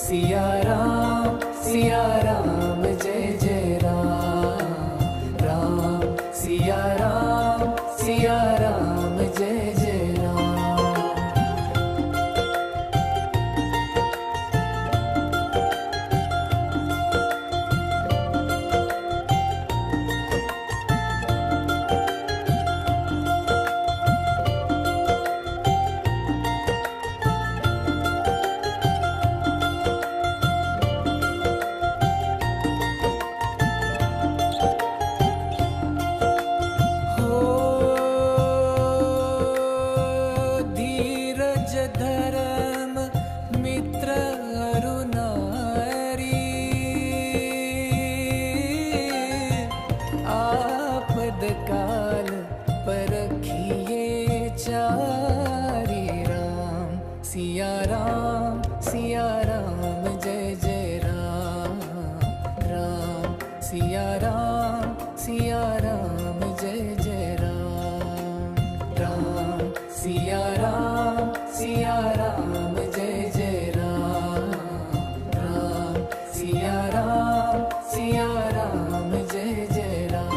सिया राम जय जय राम, राम सिया राम जय जय राम। धर्म मित्र अरुनारी, आपद काल परखिए चारी। राम सिया राम जय जय राम, राम सिया राम जय जय राम, राम सिया राम जय जय राम, राम सिया राम जय जय राम।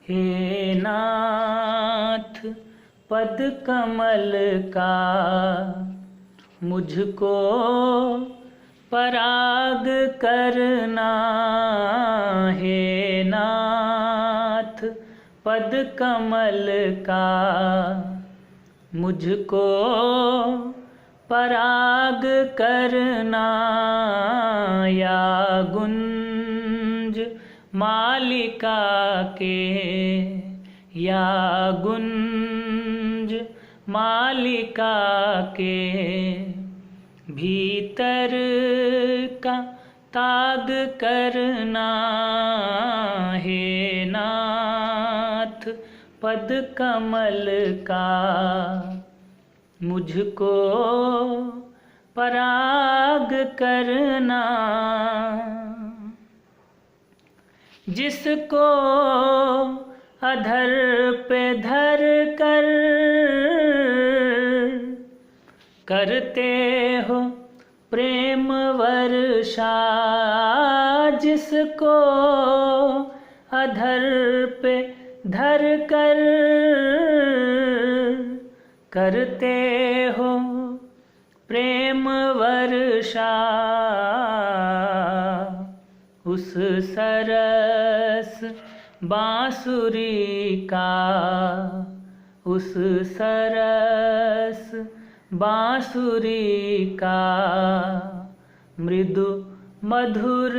हे नाथ पद कमल का मुझको पराग करना। हे नाथ पद कमल का मुझको पराग करना। या गुंज मालिका के, या गुंज मालिका के भीतर का ताग करना। हे नाथ पद कमल का मुझको पराग करना। जिसको अधर पे धर कर करते हो प्रेम वर्षा। जिसको अधर पे धर कर करते हो प्रेम वर्षा। उस सरस बांसुरी का, उस सरस बांसुरी का मृदु मधुर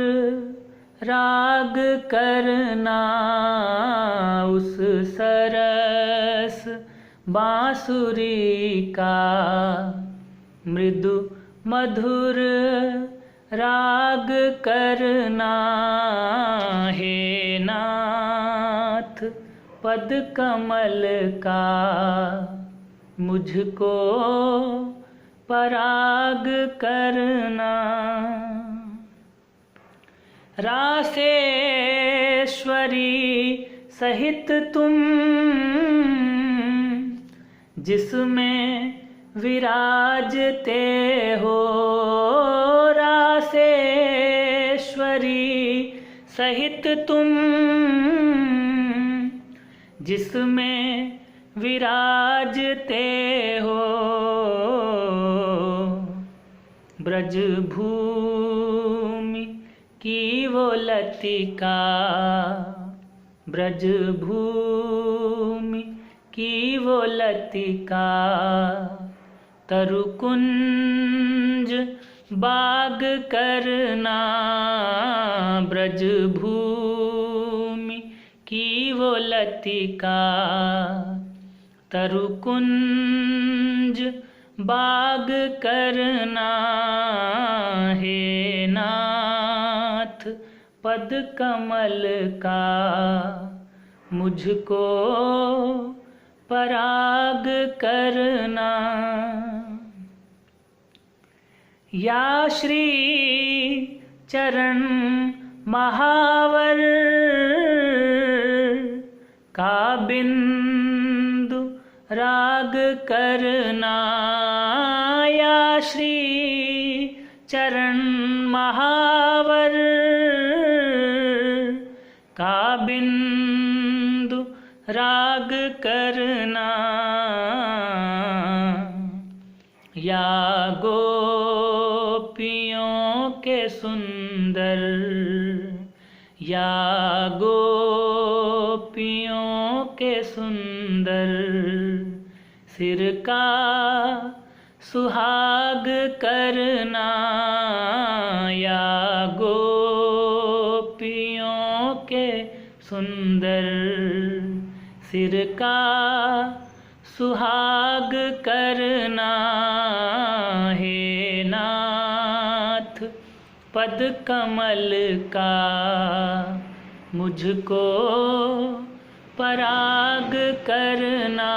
राग करना। उस सरस बांसुरी का मृदु मधुर राग करना। हे नाथ पद कमल का मुझको पराग करना। रासेश्वरी सहित तुम जिसमें विराजते हो। रासेश्वरी सहित तुम जिसमें विराजते हो। ब्रज भूमि की वो लतिका, ब्रज भूमि की वो लतिका तरुकुंज बाग करना। ब्रज भूमि की वो लतिका तरुकुंज बाग करना। हे नाथ पद कमल का मुझको पराग करना। या श्री चरण महावर का बिंदु राग करना। या श्री चरण महावर का बिंदु राग करना। या गोपियों के सुंदर, या गोपियों के सुंदर सिर का सुहाग करना। या गोपियों के सुंदर सिर का सुहाग करना। हे नाथ पद कमल का मुझको पराग करना।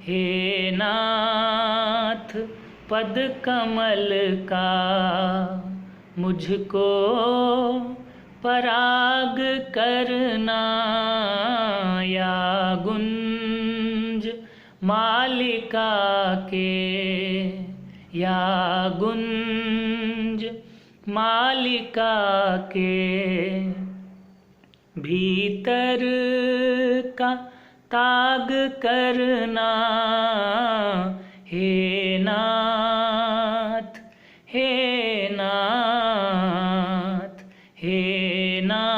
हे नाथ पद कमल का मुझको पराग करना। या गुंज मालिका के, या गुंज मालिका के भीतर का ताग करना, हे नाथ, हे नाथ, हे नाथ।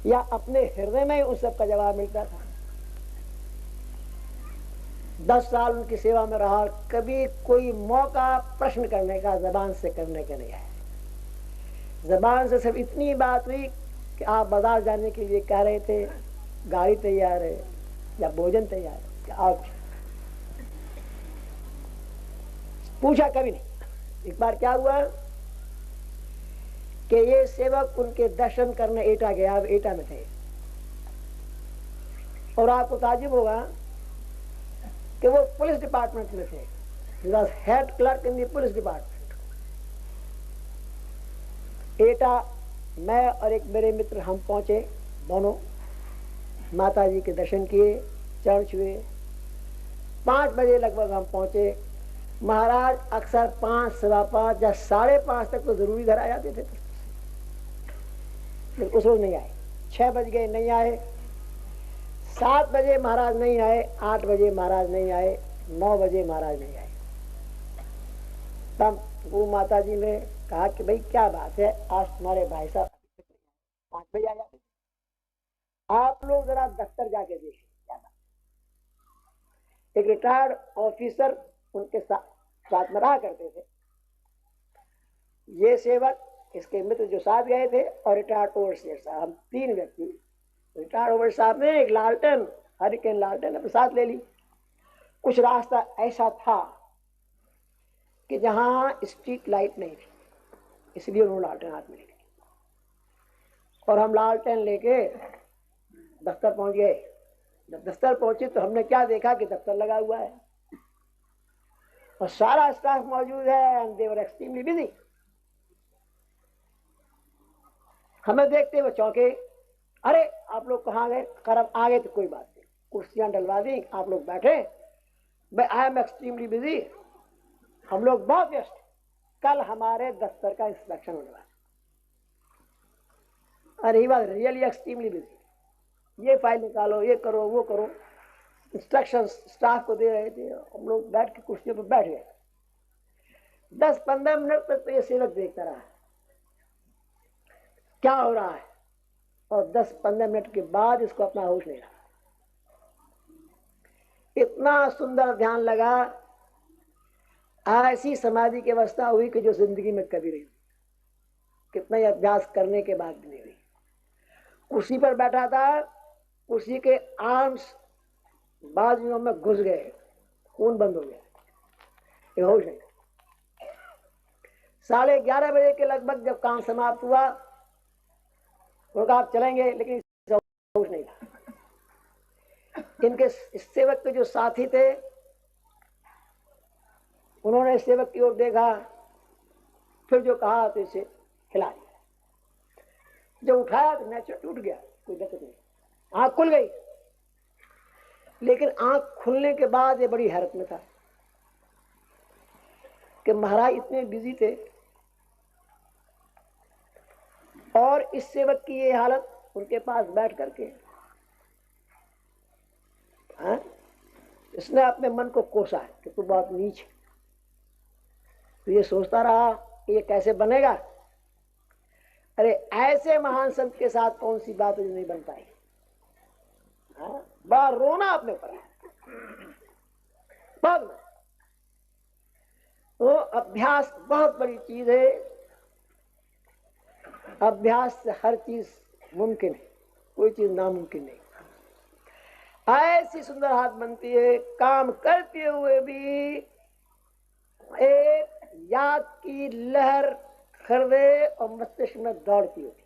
या अपने हृदय में ही उस सब का जवाब मिलता था। 10 साल उनकी सेवा में रहा, कभी कोई मौका प्रश्न करने का जबान से करने का नहीं आया। जबान से सिर्फ इतनी बात हुई कि आप बाजार जाने के लिए कह रहे थे, गाड़ी तैयार है या भोजन तैयार है, कि आप पूछा कभी नहीं। एक बार क्या हुआ कि ये सेवक उनके दर्शन करने एटा गया, अब एटा में थे, और आपको ताजुब होगा कि वो पुलिस डिपार्टमेंट में थे। He was head clerk in the police department. एटा मैं और एक मेरे मित्र हम पहुंचे, दोनों माता जी के दर्शन किए, चरण छुए। 5 बजे लगभग हम पहुंचे। महाराज अक्सर 5, सवा 5 या 5:30 तक तो जरूरी घर आ जाते थे, लेकिन उस रोज नहीं आए। 6 बज गए, नहीं आए। 7 बजे महाराज नहीं आए, 8 बजे महाराज नहीं आए, 9 बजे महाराज नहीं आए। तब वो माता जी ने कहा कि भाई क्या बात है, आज तुम्हारे भाई साहब 5 बजे आ जाते, आप लोग जरा दफ्तर जाके देखिए क्या बात। एक रिटायर्ड ऑफिसर उनके साथ में रहा करते थे। ये सेवक, इसके मित्र जो साथ गए थे, और रिटायर्ड ओवरसीयर साहब, हम 3 व्यक्ति। रिटायर्ड ओवरसीयर साहब ने एक लालटेन, हरिकेन लालटेन अपने साथ ले ली। कुछ रास्ता ऐसा था कि जहां स्ट्रीट लाइट नहीं थी, इसलिए उन्होंने लालटेन हाथ में ले ली, और हम लालटेन लेके दफ्तर पहुंच गए। जब दफ्तर पहुंचे तो हमने क्या देखा कि दफ्तर लगा हुआ है और सारा स्टाफ मौजूद है, and they were extremely busy. हमें देखते हुए चौंके, अरे आप लोग कहाँ गए? करब आ गए तो कोई बात नहीं, कुर्सियां डलवा दी, आप लोग बैठे। आई एम एक्सट्रीमली बिजी, हम लोग बहुत व्यस्त, कल हमारे दफ्तर का इंस्पेक्शन होने वाला। अरे ही बात, रियली एक्सट्रीमली बिजी, ये फाइल निकालो, ये करो, वो करो, इंस्ट्रक्शन स्टाफ को दे रहे थे। हम लोग बैठ के कुर्सियों पर बैठ गए। 10-15 मिनट तक तो ये सेवक देखता रहा क्या हो रहा है, और 10-15 मिनट के बाद इसको अपना होश नहीं रहा। इतना सुंदर ध्यान लगा, ऐसी समाधि की अवस्था हुई कि जो जिंदगी में कभी नहीं हुई, कितना ही अभ्यास करने के बाद भी नहीं हुई। कुर्सी पर बैठा था, कुर्सी के आर्म्स बाजुओं में घुस गए, खून बंद हो गया, ये होश नहीं। 11:30 बजे के लगभग जब काम समाप्त हुआ, उनका आप चलेंगे, लेकिन होश नहीं था। इनके इस सेवक के जो साथी थे, उन्होंने इस सेवक की ओर देखा, फिर जो कहा तो इसे हिला दिया। जब उठाया तो नेचर टूट गया, कोई दिक्कत नहीं, आंख खुल गई। लेकिन आंख खुलने के बाद ये बड़ी हैरत में था कि महाराज इतने बिजी थे, और इस सेवक की ये हालत, उनके पास बैठ करके इसने अपने मन को कोसा है कि तू बहुत नीच है। तो ये सोचता रहा कि ये कैसे बनेगा। अरे ऐसे महान संत के साथ कौन सी बात नहीं बन पाई। बड़ा रोना अपने ऊपर है। तो अभ्यास बहुत बड़ी चीज है, अभ्यास से हर चीज मुमकिन है, कोई चीज नामुमकिन नहीं। ऐसी सुंदर हाथ बनती है, काम करते हुए भी एक याद की लहर हृदय और मस्तिष्क में दौड़ती होती।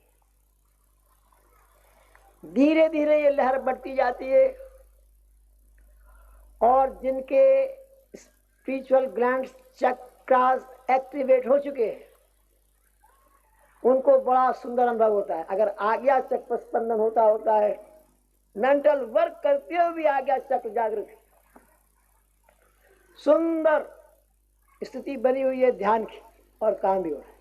धीरे धीरे ये लहर बढ़ती जाती है, और जिनके स्पिरिचुअल ग्लैंड्स चक्रास एक्टिवेट हो चुके हैं, उनको बड़ा सुंदर अनुभव होता है। अगर आज्ञा चक्र स्पंदन होता है, मेंटल वर्क करते हुए भी आज्ञा चक्र जागृत है, सुंदर स्थिति बनी हुई है ध्यान की, और काम भी हो रहा है।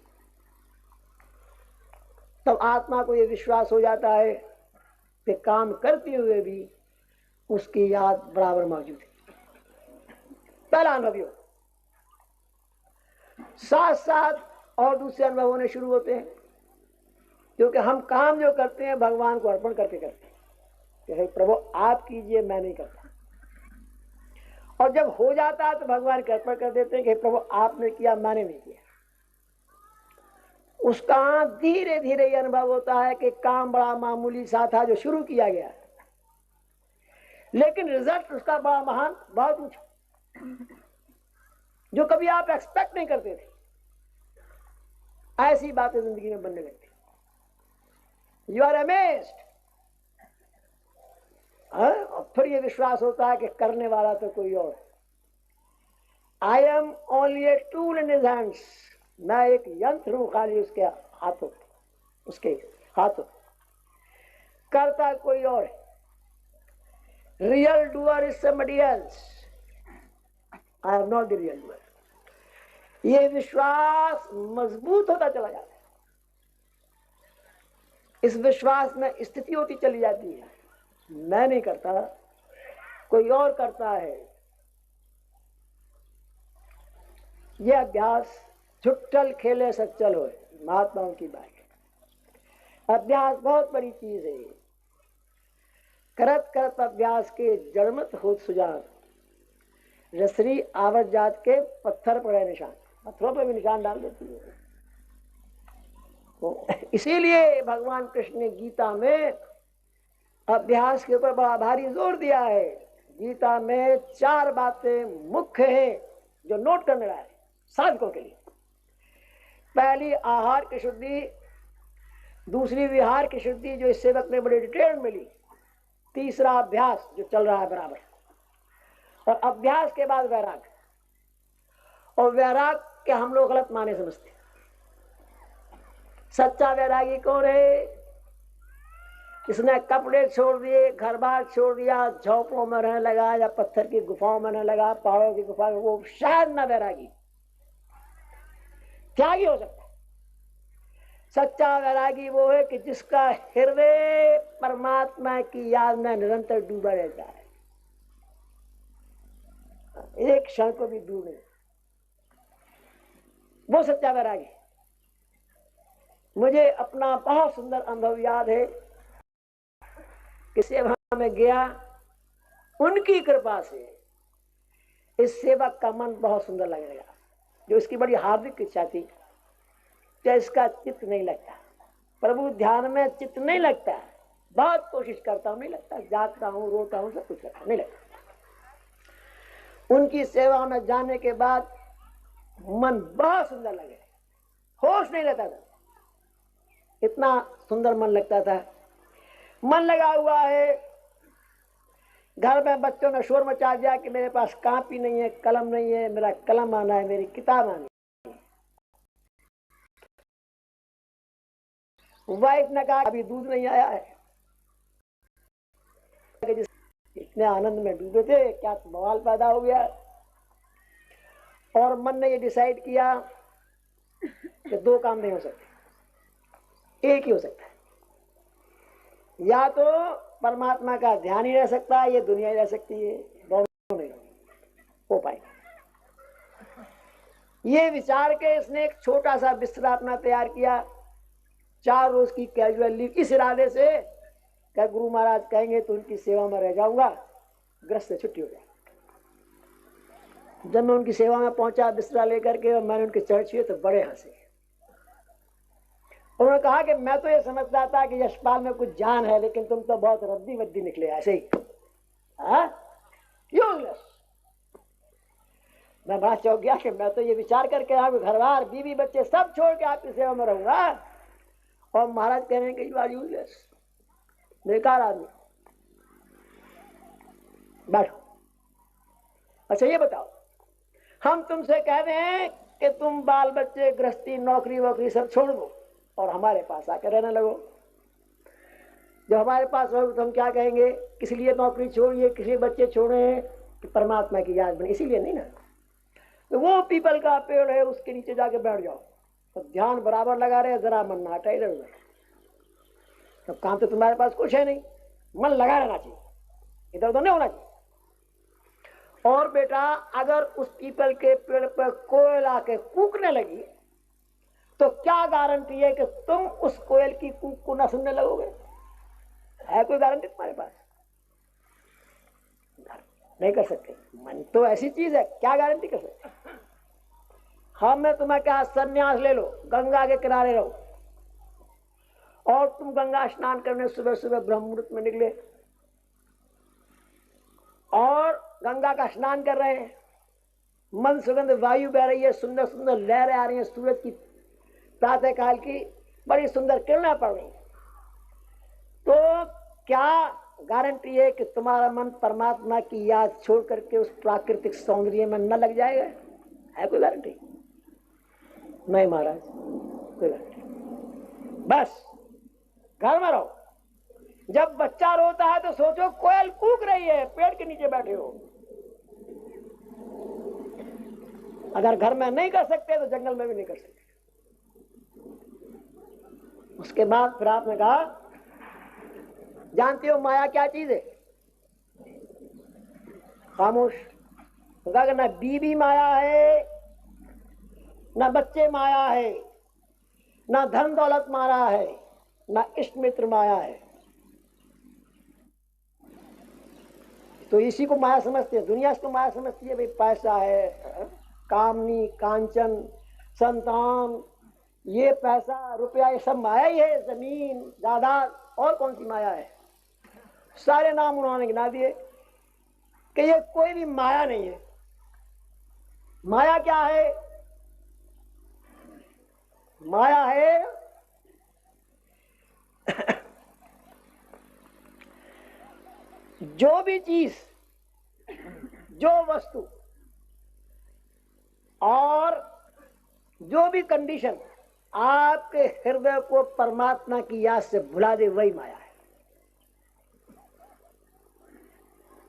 तब आत्मा को यह विश्वास हो जाता है कि काम करते हुए भी उसकी याद बराबर मौजूद है। पहला अनुभव हो, साथ साथ और दूसरे अनुभव होने शुरू होते हैं। क्योंकि हम काम जो करते हैं भगवान को अर्पण करके करते हैं कि हे प्रभु आप कीजिए, मैं नहीं करता। और जब हो जाता है तो भगवान को अर्पण कर देते हैं कि हे प्रभु आपने किया, मैंने नहीं किया। उसका धीरे धीरे ये अनुभव होता है कि काम बड़ा मामूली सा था जो शुरू किया गया, लेकिन रिजल्ट उसका बड़ा महान, बहुत ऊंचा, जो कभी आप एक्सपेक्ट नहीं करते थे। ऐसी बातें जिंदगी में बनने लगती, यू आर अमेज्ड। और फिर ये विश्वास होता है कि करने वाला तो कोई और है। I am only a tool in his hands, मैं एक यंत्र हूं खाली उसके हाथों, उसके हाथों, करता कोई और है। Real doer is somebody else, I am not the real doer. ये विश्वास मजबूत होता चला जाता है, इस विश्वास में स्थिति होती चली जाती है, मैं नहीं करता, कोई और करता है। यह अभ्यास छुट्टल खेले सच्चल हो, महात्माओं की बात है। अभ्यास बहुत बड़ी चीज है। करत करत अभ्यास के जड़मत हो सुजान, रसरी आवत जात के पत्थर पड़े निशान, पत्थरों पर भी निशान डाल देती है। तो इसीलिए भगवान कृष्ण ने गीता में अभ्यास के ऊपर बड़ा भारी जोर दिया है। गीता में 4 बातें मुख्य हैं जो नोट करने लायक साधकों के लिए। पहली आहार की शुद्धि, दूसरी विहार की शुद्धि जो इस सेवक में बड़ी डिटेल मिली, तीसरा अभ्यास जो चल रहा है बराबर, और अभ्यास के बाद वैराग। और वैराग के हम लोग गलत माने समझते हैं। सच्चा वैरागी कौन है? इसने कपड़े छोड़ दिए, घर बार छोड़ दिया, झोंपड़ों में रहने लगा या पत्थर की गुफाओं में रहने लगा, पहाड़ों की गुफा में, वो शायद ना वैरागी, त्यागी हो सकता है। सच्चा वैरागी वो है कि जिसका हृदय परमात्मा की याद में निरंतर डूबा रहता है, एक क्षण को भी दूर नहीं, वो सच्चा वैरागी। मुझे अपना बहुत सुंदर अनुभव याद है कि सेवा में गया, उनकी कृपा से इस सेवक का मन बहुत सुंदर लगने लगा, जो इसकी बड़ी हार्दिक इच्छा थी कि इसका चित्त नहीं लगता, प्रभु ध्यान में चित्त नहीं लगता, बहुत कोशिश करता हूं नहीं लगता, जागता हूं, रोता हूं, सब कुछ करता नहीं लगता। उनकी सेवा में जाने के बाद मन बहुत सुंदर लगे, होश नहीं रहता था, इतना सुंदर मन लगता था। मन लगा हुआ है, घर में बच्चों ने शोर मचा दिया कि मेरे पास कॉपी नहीं है, कलम नहीं है, मेरा कलम आना है, मेरी किताब आनी है। वाइफ ने कहा अभी दूध नहीं आया है। इतने आनंद में डूबे थे, क्या बवाल पैदा हो गया। और मन ने ये डिसाइड किया कि 2 काम नहीं हो सकते, एक ही हो सकता है। या तो परमात्मा का ध्यान ही रह सकता है, ये दुनिया ही रह सकती है, दोनों नहीं हो पाएगा। ये विचार के इसने एक छोटा सा बिस्तरा अपना तैयार किया, 4 रोज की कैजुअल लीव, इस इरादे से क्या गुरु महाराज कहेंगे तो उनकी सेवा में रह जाऊंगा, ग्रस्त से छुट्टी हो जाए। जब मैं उनकी सेवा में पहुंचा बिस्तरा लेकर के, और मैंने उनके चरण छुए तो बड़े हंसे। उन्होंने कहा कि मैं तो ये समझता था कि यशपाल में कुछ जान है, लेकिन तुम तो बहुत रद्दी वद्दी निकले ऐसे ही, यूजलेस। मैं बड़ा चौंक गया कि मैं तो ये विचार करके आप घर बार बीवी बच्चे सब छोड़ के आपकी सेवा में रहूंगा, और महाराज कह रहे हैं कि यू आर यूजलेस, बेकार आदमी। बैठो। अच्छा ये बताओ, हम तुमसे कह रहे हैं कि तुम बाल बच्चे गृहस्थी नौकरी वोकरी सब छोड़ दो और हमारे पास आकर रहने लगो। जब हमारे पास रहोगे तो हम क्या कहेंगे, किस लिए नौकरी छोड़िए, किस लिए बच्चे छोड़े, कि परमात्मा की याद बने, इसीलिए नहीं ना। तो वो पीपल का पेड़ है, उसके नीचे जाके बैठ जाओ, तो ध्यान बराबर लगा रहे, जरा मन ना हटा इधर उधर। तब काम तो तुम्हारे पास कुछ है नहीं, मन लगा रहना चाहिए, इधर उधर नहीं होना चाहिए। और बेटा अगर उस पीपल के पेड़ पर कोयल आके कूकने लगी तो क्या गारंटी है कि तुम उस कोयल की कूक को ना सुनने लगोगे? है कोई गारंटी तुम्हारे पास? नहीं कर सकते। मन तो ऐसी चीज है, क्या गारंटी कर सकते? मैं तुम्हें कहा सन्यास ले लो, गंगा के किनारे रहो, और तुम गंगा स्नान करने सुबह सुबह ब्रह्म मुहूर्त में निकले और गंगा का स्नान कर रहे हैं, मन सुगंध वायु बह रही है, सुंदर सुंदर लहरें आ रही हैं, सूरज की प्रातः काल की बड़ी सुंदर किरणें पड़ रही हैं, तो क्या गारंटी है कि तुम्हारा मन परमात्मा की याद छोड़ करके उस प्राकृतिक सौंदर्य में न लग जाएगा? है कोई गारंटी? नहीं महाराज, कोई गारंटी। बस घर में रहो। जब बच्चा रोता है तो सोचो कोयल कूक रही है, पेड़ के नीचे बैठे हो। अगर घर में नहीं कर सकते तो जंगल में भी नहीं कर सकते। उसके बाद फिर आपने कहा, जानते हो माया क्या चीज है? खामोश। कहा ना बीबी माया है, ना बच्चे माया है, ना धन दौलत माया है, ना इष्ट मित्र माया है। तो इसी को माया समझते हैं, दुनिया इसको माया समझती है। भाई पैसा है, कामनी, कांचन, संतान, ये पैसा रुपया ये सब माया ही है। जमीन जायदाद, और कौन सी माया है? सारे नाम उन्होंने गिना दिए कि ये कोई भी माया नहीं है। माया क्या है? माया है जो भी चीज, जो वस्तु और जो भी कंडीशन आपके हृदय को परमात्मा की याद से भुला दे, वही माया है।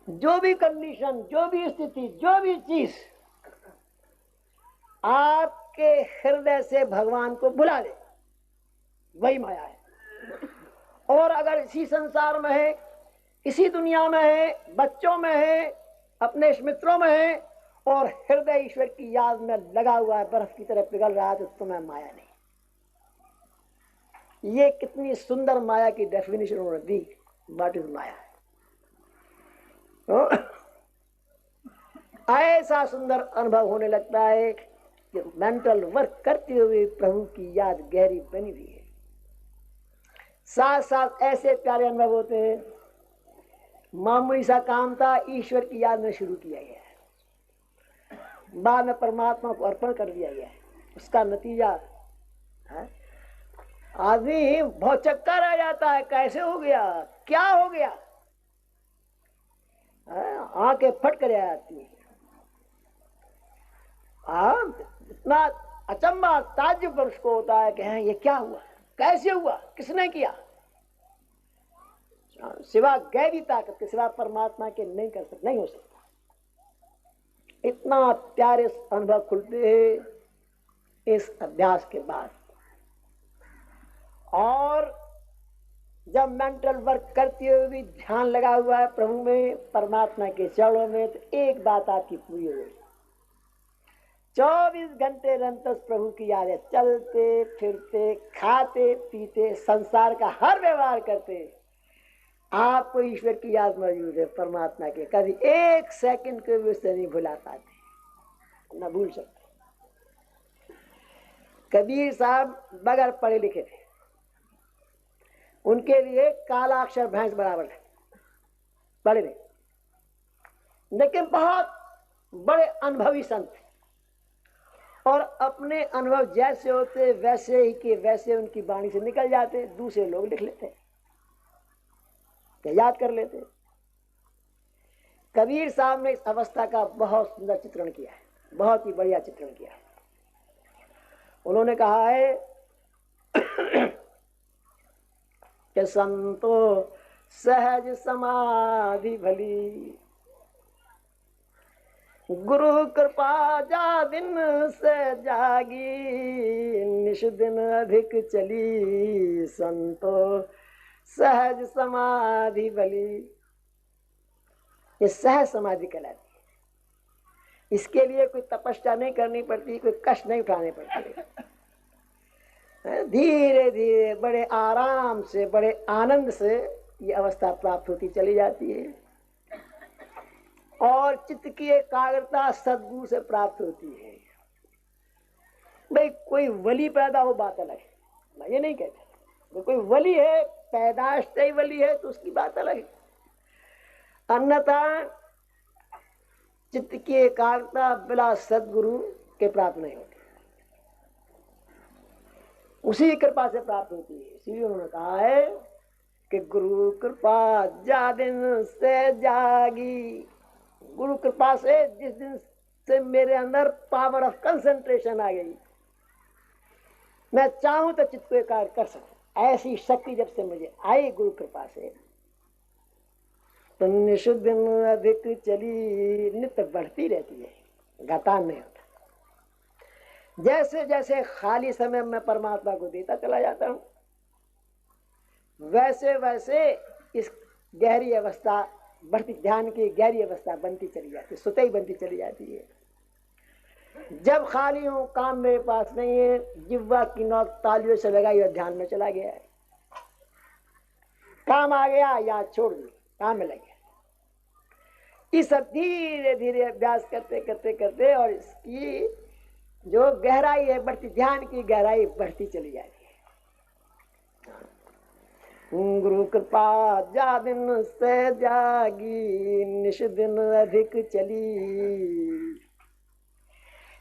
जो भी कंडीशन, जो भी स्थिति, जो भी चीज आपके हृदय से भगवान को भुला दे, वही माया है। और अगर इसी संसार में है, इसी दुनिया में है, बच्चों में है, अपने मित्रों में है, और हृदय ईश्वर की याद में लगा हुआ है, बर्फ की तरह पिघल रहा है, तो तुम्हें माया नहीं। ये कितनी सुंदर माया की डेफिनेशन उन्होंने दी। व्हाट इज माया? ऐसा सुंदर अनुभव होने लगता है कि मेंटल वर्क करते हुए प्रभु की याद गहरी बनी हुई है। साथ साथ ऐसे प्यारे अनुभव होते हैं। मामूली सा काम था, ईश्वर की याद में शुरू किया गया है, बाद में परमात्मा को अर्पण कर दिया गया है। उसका नतीजा है आदमी बहुत चक्का रह जाता है, कैसे हो गया, क्या हो गया, आंखें फट कर आती है। इतना अचंबा ताज्जुब उसको होता है कि ये क्या हुआ, कैसे हुआ, किसने किया। सिवा गैरी ताकत के, सिवा परमात्मा के नहीं कर सकता, नहीं हो सकता। इतना प्यारे अनुभव खुलते हैं इस अभ्यास के बाद। और जब मेंटल वर्क करते हुए भी ध्यान लगा हुआ है प्रभु में, परमात्मा के चरणों में, तो एक बात आपकी पूरी हो गई। 24 घंटे निरंतर प्रभु की याद है। चलते फिरते, खाते पीते, संसार का हर व्यवहार करते, आपको ईश्वर की याद मौजूद है, परमात्मा के। कभी एक सेकंड को भी उससे नहीं भुला पाते, न भूल सकते। कबीर साहब बगैर पढ़े लिखे थे, उनके लिए काला अक्षर भैंस बराबर है, पढ़े नहीं, लेकिन बहुत बड़े अनुभवी संत थे। और अपने अनुभव जैसे होते वैसे ही के वैसे उनकी वाणी से निकल जाते, दूसरे लोग लिख लेते, याद कर लेते। कबीर साहब ने इस अवस्था का बहुत सुंदर चित्रण किया है, बहुत ही बढ़िया चित्रण किया है। उन्होंने कहा है कि संतो सहज समाधि भली, गुरु कृपा जा दिन से जागी, निश दिन अधिक चली, संतो सहज समाधि भली। ये सहज समाधि कहलाती है। इसके लिए कोई तपस्या नहीं करनी पड़ती, कोई कष्ट नहीं उठाने पड़ते। धीरे धीरे बड़े आराम से, बड़े आनंद से ये अवस्था प्राप्त होती चली जाती है। और चित्त की एकाग्रता सद्गुरु से प्राप्त होती है। भाई कोई वली पैदा हो बात अलग है, मैं ये नहीं कहता। कोई वली है, पैदाश से ही वली है, तो उसकी बात अलग है। अन्यथा चित्त की एकाग्रता बिना सद्गुरु के प्राप्त नहीं होती, उसी कृपा से प्राप्त होती है। इसीलिए उन्होंने कहा है कि गुरु कृपा जा दिन से जागी। गुरु कृपा से जिस दिन से मेरे अंदर पावर ऑफ कंसंट्रेशन आ गई, मैं चाहूं तो चित्त को एकाग्र कर सकूं, ऐसी शक्ति जब से मुझे आई गुरु कृपा से, तो निषुद्ध दिन अधिक चली, नित्य बढ़ती रहती है, घटान नहीं होता। जैसे जैसे खाली समय में परमात्मा को देता चला जाता हूं, वैसे वैसे इस गहरी अवस्था बढ़ती, ध्यान की गहरी अवस्था बनती चली जाती है, सुतई बनती चली जाती है। जब खाली हूं, काम मेरे पास नहीं है, जिह्वा की नोक तालियों से लगाई और ध्यान में चला गया है। काम आ गया, याद छोड़ दी, काम में लग गया। इस सब धीरे धीरे अभ्यास करते करते करते, और इसकी जो गहराई है बढ़ती, ध्यान की गहराई बढ़ती चली जाती है। गुरु कृपा जा दिन से जागी, निष दिन अधिक चली।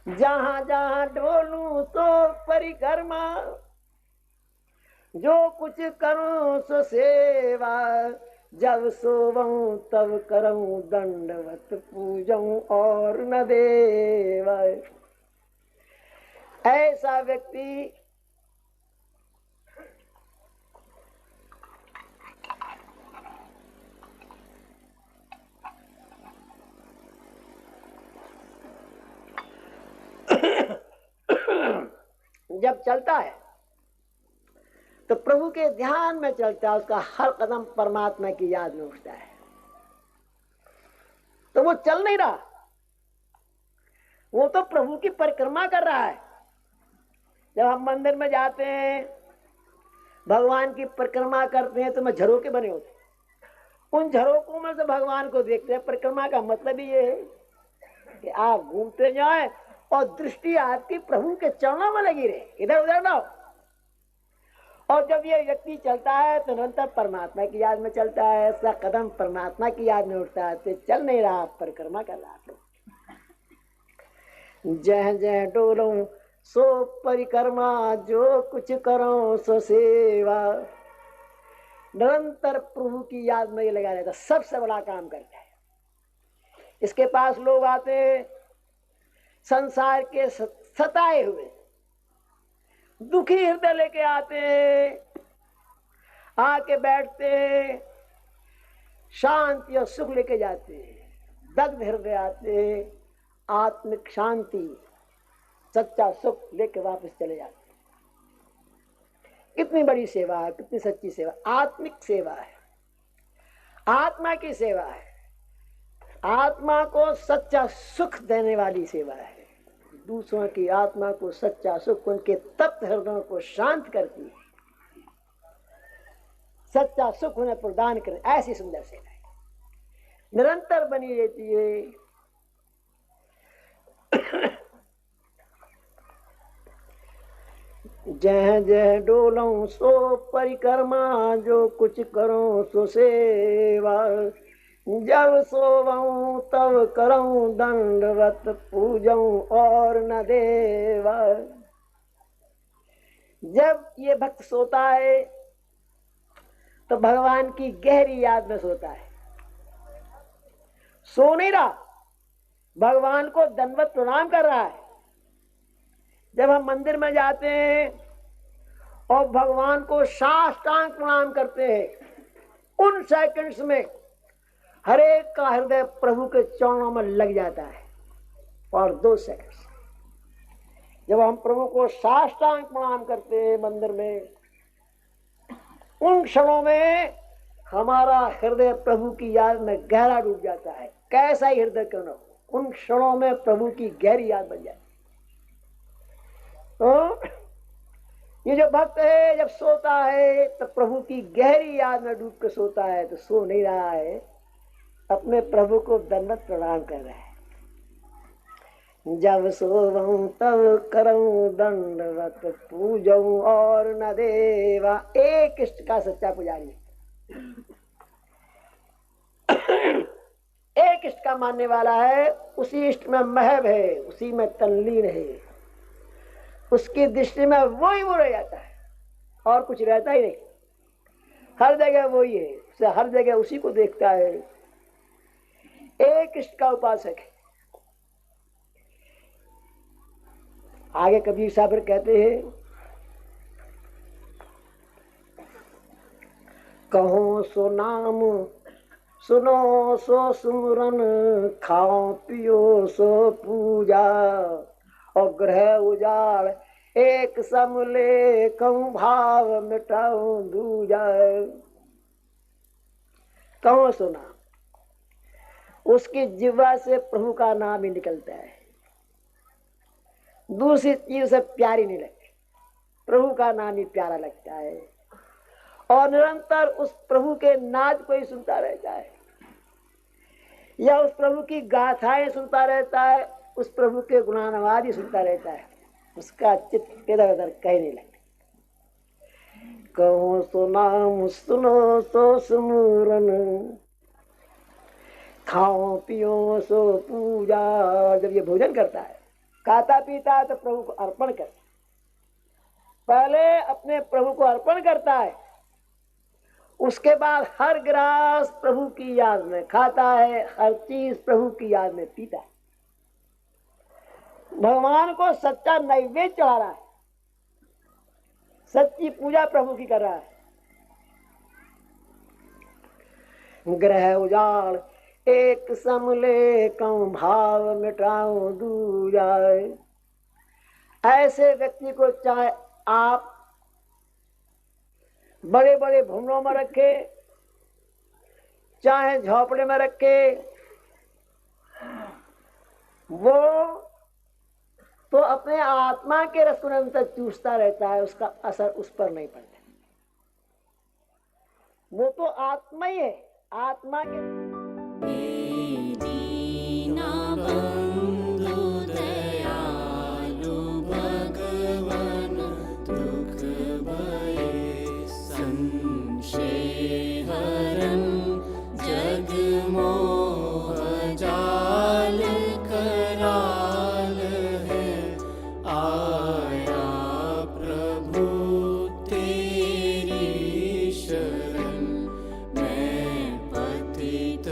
जहां जहां डोलूं सो परिक्रमा, जो कुछ करूं सो सेवा। जब सोवूं तब करूं दंडवत पूजूं और न देवा। ऐसा व्यक्ति जब चलता है तो प्रभु के ध्यान में चलता है, उसका हर कदम परमात्मा की याद में उठता है। तो वो चल नहीं रहा, वो तो प्रभु की परिक्रमा कर रहा है। जब हम मंदिर में जाते हैं, भगवान की परिक्रमा करते हैं, तो मैं झरोके बने होते, उन झरोकों में से भगवान को देखते हैं। परिक्रमा का मतलब ही ये है कि आप घूमते जाएं और दृष्टि आपकी प्रभु के चरणों में लगी रहे, इधर उधर ना हो। और जब ये व्यक्ति चलता है तो निरंतर परमात्मा की याद में चलता है, ऐसा कदम परमात्मा की याद में उठता है, तो चल नहीं रहा, परिक्रमा कर रहा। जह जह डोलूं सो परिक्रमा, जो कुछ करो सो सेवा। निरंतर प्रभु की याद में ये लगा रहता, सबसे बड़ा काम करता है। इसके पास लोग आते हैं संसार के सताए हुए, दुखी हृदय लेके आते हैं, आके बैठते हैं, शांति और सुख लेके जाते हैं। दग्ध हृदय आते हैं, आत्मिक शांति, सच्चा सुख लेके वापस चले जाते हैं। कितनी बड़ी सेवा है, कितनी सच्ची सेवा, आत्मिक सेवा है, आत्मा की सेवा है, आत्मा को सच्चा सुख देने वाली सेवा है। दूसरों की आत्मा को सच्चा सुख, उनके तप्त हृदयों को शांत करती है, सच्चा सुख उन्हें प्रदान करे, ऐसी सुंदर सेवा है, निरंतर बनी रहती है। जह जह डोलूं सो परिक्रमा, जो कुछ करो सो सेवा। जब सोवूं तब करूं दंडवत पूजूं और न देवा। जब ये भक्त सोता है तो भगवान की गहरी याद में सोता है, सो नहीं रहा, भगवान को दंडवत प्रणाम कर रहा है। जब हम मंदिर में जाते हैं और भगवान को साष्टांग प्रणाम करते हैं, उन सेकंड्स में हर एक का हृदय प्रभु के चरणों में लग जाता है। और 2 सेकंड जब हम प्रभु को साष्टांग प्रणाम करते हैं मंदिर में, उन क्षणों में हमारा हृदय प्रभु की याद में गहरा डूब जाता है। कैसा ही हृदय क्यों न हो, उन क्षणों में प्रभु की गहरी याद बन जाती है। तो ये जो भक्त है जब सोता है तो प्रभु की गहरी याद में डूब के सोता है, तो सो नहीं रहा है, अपने प्रभु को दंडवत प्रणाम कर रहा है। जब सोवं तब करऊं दंडवत पूजऊं और न देवा। एक इष्ट का सच्चा पुजारी, एक इष्ट का मानने वाला है, उसी इष्ट में महब है, उसी में तल्लीन है, उसकी दृष्टि में वही वो रह जाता है और कुछ रहता ही नहीं। हर जगह वही है, उसे हर जगह उसी को देखता है। एक इष्ट का उपासक है। आगे कबीर साहब कहते हैं, कहो सो नाम सुनो सो सुमरन, खाओ पियो सो पूजा, और ग्रह उजाड़ एक समले कहूँ भाव मिटाऊं दूजा। कहो सो नाम, उसकी जिह्वा से प्रभु का नाम ही निकलता है, दूसरी चीज से प्यारी नहीं लगती, प्रभु का नाम ही प्यारा लगता है, और निरंतर उस प्रभु के नाद को ही सुनता रहता है, या उस प्रभु की गाथाएं सुनता रहता है, उस प्रभु के गुणानुवाद ही सुनता रहता है, उसका चित्त इधर उधर कहीं नहीं लगता। कहो सो नाम सुनो सो सुमरन, खाओ पियो सो पूजा। जब ये भोजन करता है, खाता पीता है, तो प्रभु को अर्पण करता है। पहले अपने प्रभु को अर्पण करता है, उसके बाद हर ग्रास प्रभु की याद में खाता है, हर चीज प्रभु की याद में पीता है। भगवान को सच्चा नैवेद्य चढ़ा रहा है, सच्ची पूजा प्रभु की कर रहा है। ग्रह उजाड़ एक समले कहूं भाव मिटाऊं दूजा। ऐसे व्यक्ति को चाहे आप बड़े बड़े भवनों में रखे, चाहे झोपड़े में रखे, वो तो अपने आत्मा के रस को निरंतर चूसता रहता है, उसका असर उस पर नहीं पड़ता। वो तो आत्मा ही है, आत्मा के तेरी शरण मैं पतित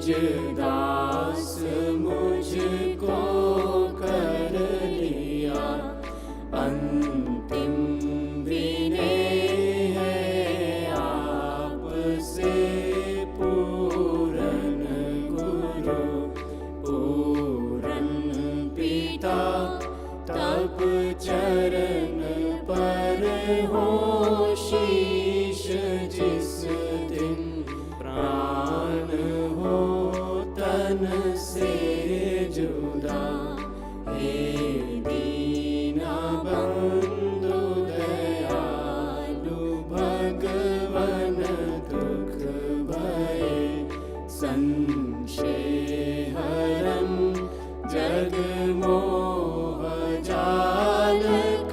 निज दास मुझको कर लिया, अंतिम विनय है आपसे पूरन गुरु, पूरन पिता तब चरण पर हो शीश, जिस दिन प्राण हो तन से जुदा, हे दीना बंधु दयालु भगवन दुख भय, संशय हरन जग मोह जाल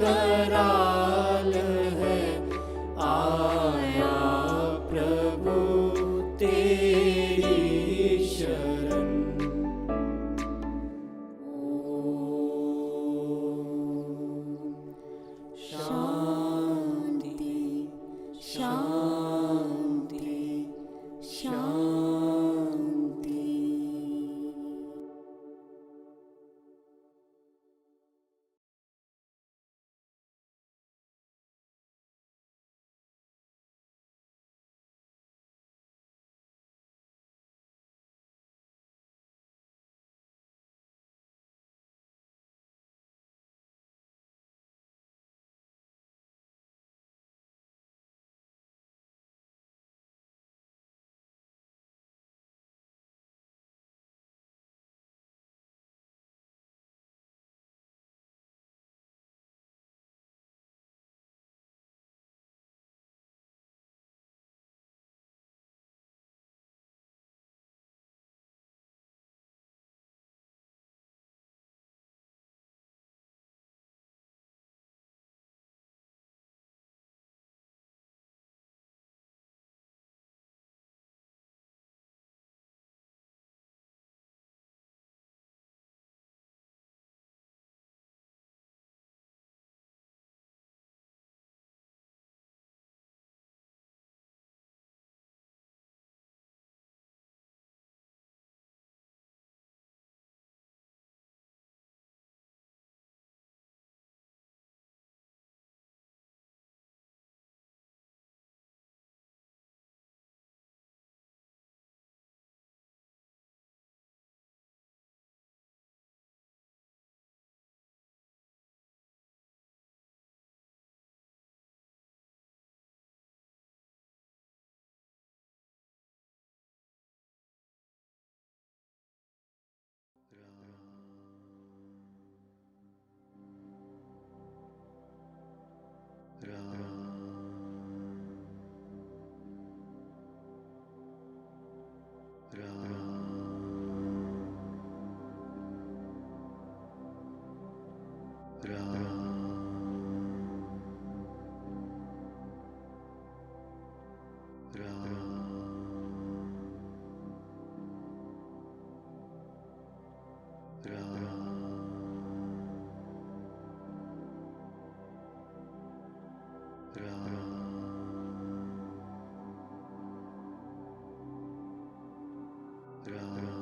कराल है, आया प्रभु तेरी शरण। शांति शांति शांति। Ram